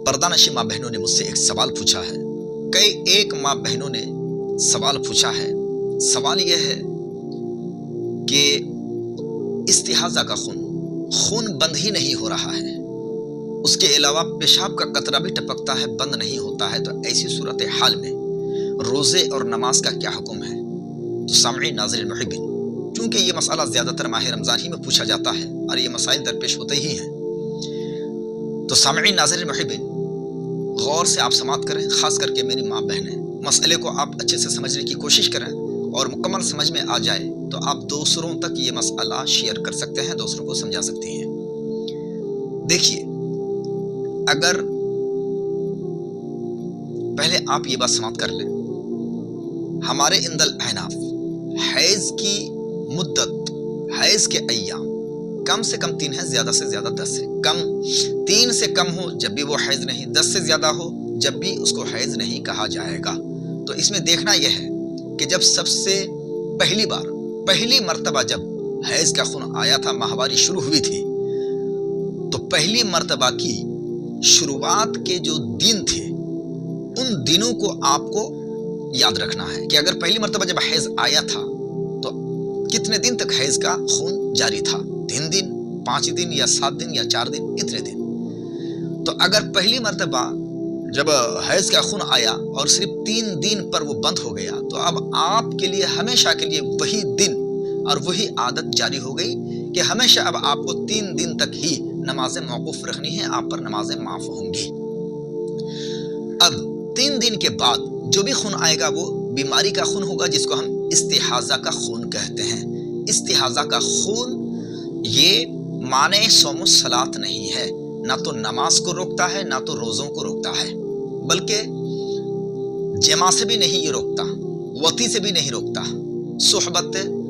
पर्दानशी माँ बहनों ने मुझसे एक सवाल पूछा है। कई एक माँ बहनों ने सवाल पूछा है। सवाल यह है कि इस्तिहाज़ा का खून बंद ही नहीं हो रहा है, उसके अलावा पेशाब का कतरा भी टपकता है, बंद नहीं होता है। तो ऐसी सूरत हाल में रोज़े और नमाज का क्या हुक्म है? तो सामईन नाज़रीन मुहिब्बीन, चूँकि ये मसला ज़्यादातर माह रमज़ान ही में पूछा जाता है और ये मसाइल दरपेश होते ही हैं, तो सामईन नाज़रीन मुहिब्बीन गौर से आप समाअत करें। ख़ास करके मेरी माँ बहनें, मसले को आप अच्छे से समझने की कोशिश करें और मुकम्मल समझ में आ जाए तो आप दूसरों तक ये मसला शेयर कर सकते हैं, दूसरों को समझा सकती हैं। देखिए, अगर पहले आप ये बात समाअत कर लें, हमारे इंदल अहनाफ हैज़ की मुद्दत, हैज़ के अय्याम कम से कम 3 है, ज़्यादा से ज़्यादा 10 है। कम 3 से कम हो जब भी वो हैज़ नहीं, 10 से ज़्यादा हो जब भी उसको हैज़ नहीं कहा जाएगा। तो इसमें देखना यह है कि जब सबसे पहली मर्तबा जब हैज़ का खून आया था, माहवारी शुरू हुई थी, तो पहली मर्तबा की शुरुआत के जो दिन थे, उन दिनों को आपको याद रखना है कि अगर पहली मर्तबा जब हैज़ आया था तो कितने दिन तक हैज़ का खून जारी था? 3 दिन, 5 दिन या 7 दिन या 4 दिन, इतने दिन। तो अगर पहली मर्तबा जब हैज़ का खून आया और सिर्फ 3 दिन पर वो बंद हो गया, तो अब आपके लिए हमेशा के लिए वही दिन और वही आदत जारी हो गई कि हमेशा अब आपको 3 दिन तक ही नमाजें मौकूफ रखनी है, आप पर नमाजें माफ होंगी। अब 3 दिन के बाद जो भी खून आएगा वो बीमारी का खून होगा, जिसको हम इस्तिहाज़ा का खून कहते हैं। इस्तिहाज़ा का खून ये माने सोमो सलात नहीं है, ना तो नमाज को रोकता है, ना तो रोज़ों को रोकता है, बल्कि जमा से भी नहीं ये रोकता, वती से भी नहीं रोकता,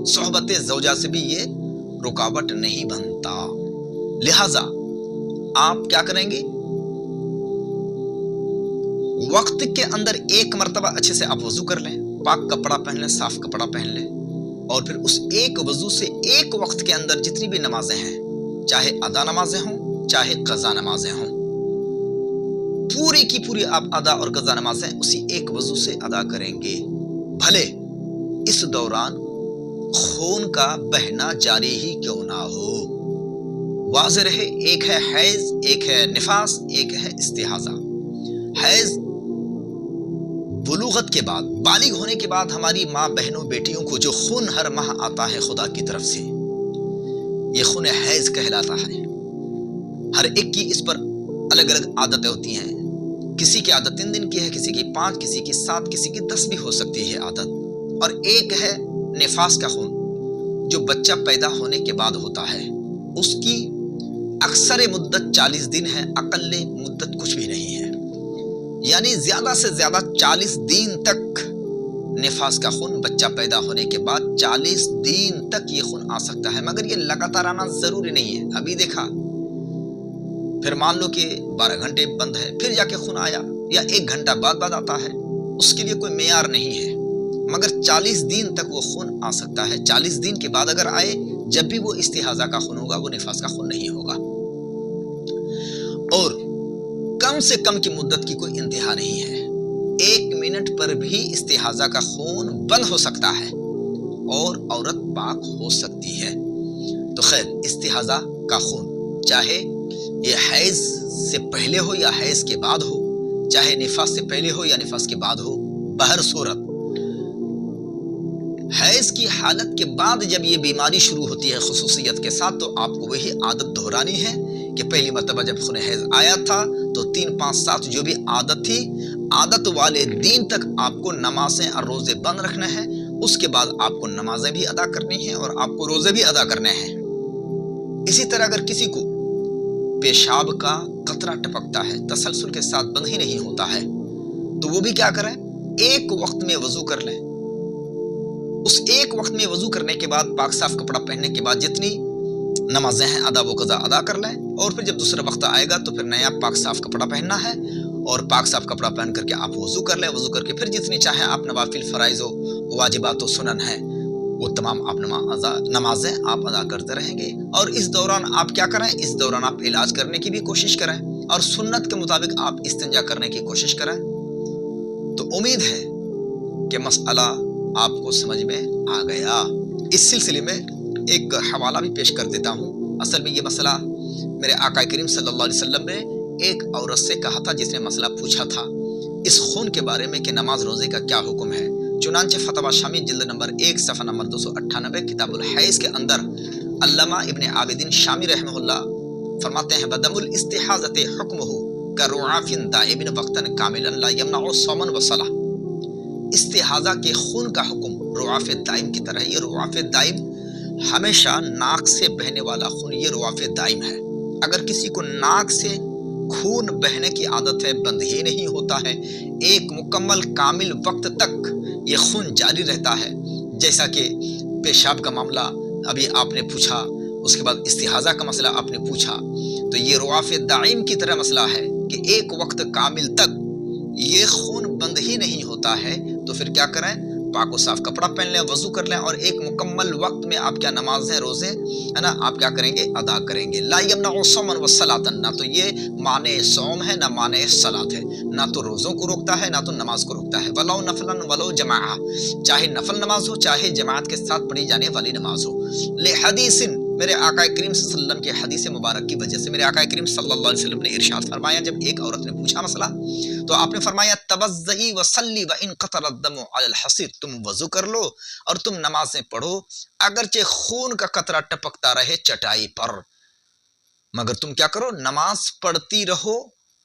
सोहबत ज़ौजा से भी ये रुकावट नहीं बनता। लिहाजा आप क्या करेंगे? वक्त के अंदर एक मर्तबा अच्छे से आप वजू कर लें, पाक कपड़ा पहन लें, साफ कपड़ा पहन लें, और फिर उस एक वजू से एक वक्त के अंदर जितनी भी नमाजें हैं, चाहे अदा नमाजें हों, चाहे कज़ा नमाजें हों, पूरी की पूरी आप अदा और कज़ा नमाजें उसी एक वजू से अदा करेंगे। भले इस दौरान खून का बहना जारी ही क्यों ना हो। वाज़ेह रहे, एक है हैज़, एक है निफास, एक है इस्तिहाज़ा। हैज़ बुलूगत के बाद, बालिग होने के बाद हमारी माँ बहनों बेटियों को जो खून हर माह आता है खुदा की तरफ से, ये खून हैज़ कहलाता है। हर एक की इस पर अलग अलग आदतें होती हैं। किसी की आदत 3 दिन की है, किसी की 5, किसी की 7, किसी की 10 भी हो सकती है आदत। और एक है निफास का खून, जो बच्चा पैदा होने के बाद होता है। उसकी अक्सर मुद्दत 40 दिन है, अकल्ले मुद्दत कुछ भी नहीं है, यानी ज्यादा से ज्यादा 40 दिन तक निफास का खून, बच्चा पैदा होने के बाद 40 दिन तक ये खून आ सकता है, मगर ये लगातार आना जरूरी नहीं है। अभी देखा, फिर मान लो कि 12 घंटे बंद है, फिर जाके खून आया, या 1 घंटा बाद आता है, उसके लिए कोई मेयार नहीं है, मगर 40 दिन तक वो खून आ सकता है। 40 दिन के बाद अगर आए, जब भी वो इस्तिहाज़ा का खून होगा, वो निफास का खून नहीं होगा। और कम से कम की मुद्दत की कोई इंतहा नहीं है। 1 मिनट पर भी इस्तिहाज़ा का खून बंद हो सकता है और औरत पाक हो सकती है। तो खैर, इस्तिहाज़ा का खून चाहे ये हैज़ से पहले हो या हैज़ के बाद हो, चाहे निफास से पहले हो या निफास के बाद हो, बहर सूरत हैज़ की हालत के बाद जब ये बीमारी शुरू होती है खुसूसियत के साथ, तो आपको वही आदत दोहरानी है कि पहली मर्तबा जब खून हैज़ आया था तो 3, 5, 7 जो भी आदत थी, आदत वाले दिन तक आपको नमाजें और रोज़े बंद रखने हैं। उसके बाद आपको नमाजें भी अदा करनी है और आपको रोज़े भी अदा करने हैं। इसी तरह अगर किसी को पेशाब का कतरा टपकता है, तसलसल के साथ बंद ही नहीं होता है, तो वो भी क्या करें? एक वक्त में वजू कर लें। उस एक वक्त में वजू करने के बाद, पाक साफ कपड़ा पहनने के बाद जितनी नमाजें हैं अदा वो कज़ा अदा कर लें, और फिर जब दूसरा वक्त आएगा तो फिर नया पाक साफ कपड़ा पहनना है, और पाक साफ कपड़ा पहन करके आप वजू कर लें। वजू करके फिर जितनी चाहे आप नवाफिल, फ़राइज़ हो, वाजिबात हो, सुनन है, वो तमाम आप नमाजें आप अदा करते रहेंगे। और इस दौरान आप क्या करें? इस दौरान आप इलाज करने की भी कोशिश करें। اور سنت کے مطابق آپ استنجا کرنے کی کوشش کریں۔ تو امید ہے کہ مسئلہ آپ کو سمجھ میں آ گیا۔ اس سلسلے میں ایک حوالہ بھی پیش کر دیتا ہوں۔ اصل میں یہ مسئلہ میرے آقا کریم صلی اللہ علیہ وسلم نے ایک عورت سے کہا تھا جس نے مسئلہ پوچھا تھا اس خون کے بارے میں کہ نماز روزے کا کیا حکم ہے۔ چنانچہ فتویٰ شامی جلد نمبر 1 صفحہ نمبر 298 کتاب الحیض کے اندر علامہ ابن عابدین شامی رحمہ اللہ فرماتے ہیں بدم الاستحاضۃ حکمہ کرعاف دائم وقتا کاملا لا یمنع صوما وصلاۃ۔ استحاضہ کے خون کا حکم رعاف دائم کی طرح، یہ رعاف دائم ہمیشہ ناک سے بہنے والا خون، یہ رعاف دائم ہے۔ اگر کسی کو ناک سے خون بہنے کی عادت ہے، بند ہی نہیں ہوتا ہے، ایک مکمل کامل وقت تک یہ خون جاری رہتا ہے، جیسا کہ پیشاب کا معاملہ ابھی آپ نے پوچھا، اس کے بعد استحاضہ کا مسئلہ آپ نے پوچھا، تو یہ رعاف دائم کی طرح مسئلہ ہے کہ ایک وقت کامل تک یہ خون بند ہی نہیں ہوتا ہے، تو پھر کیا کریں؟ پاک و صاف کپڑا پہن لیں، وضو کر لیں، اور ایک مکمل وقت میں آپ کیا نمازیں روزے ہے نا آپ کیا کریں گے؟ ادا کریں گے۔ لا یمنع صوما وصلاۃ، نہ تو یہ معنی صوم ہے نہ معنی صلاۃ ہے، نہ تو روزوں کو روکتا ہے نہ تو نماز کو روکتا ہے۔ ولو نفلا ولو جماعہ، چاہے نفل نماز ہو چاہے جماعت کے ساتھ پڑھی جانے والی نماز ہو۔ لحدیث، میرے آقا کریم صلی اللہ علیہ وسلم کے حدیث مبارک کی وجہ سے میرے آقا کریم صلی اللہ علیہ وسلم نے ارشاد فرمایا، جب ایک عورت نے پوچھا مسئلہ تو آپ نے فرمایا توضئی وصلی وان قطر الدم علی الحصیر، تم وضو کر لو اور تم نمازیں پڑھو اگرچہ خون کا قطرہ ٹپکتا رہے چٹائی پر، مگر تم کیا کرو؟ نماز پڑھتی رہو،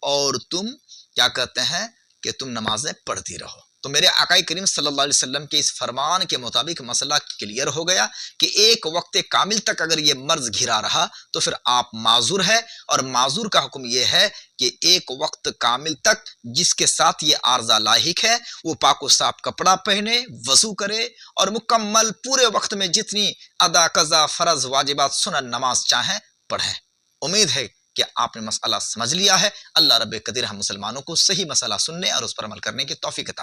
اور تم کیا کہتے ہیں کہ تم نمازیں پڑھتی رہو۔ تو میرے آقا کریم صلی اللہ علیہ وسلم کے اس فرمان کے مطابق مسئلہ کلیئر ہو گیا کہ ایک وقت کامل تک اگر یہ مرض گھرا رہا تو پھر آپ معذور ہے، اور معذور کا حکم یہ ہے کہ ایک وقت کامل تک جس کے ساتھ یہ عارضہ لاحق ہے وہ پاک و صاف کپڑا پہنے، وضو کرے، اور مکمل پورے وقت میں جتنی ادا قضا فرض واجبات سنن نماز چاہیں پڑھیں۔ امید ہے کہ آپ نے مسئلہ سمجھ لیا ہے۔ اللہ رب قدیر ہم مسلمانوں کو صحیح مسئلہ سننے اور اس پر عمل کرنے کی توفیق عطا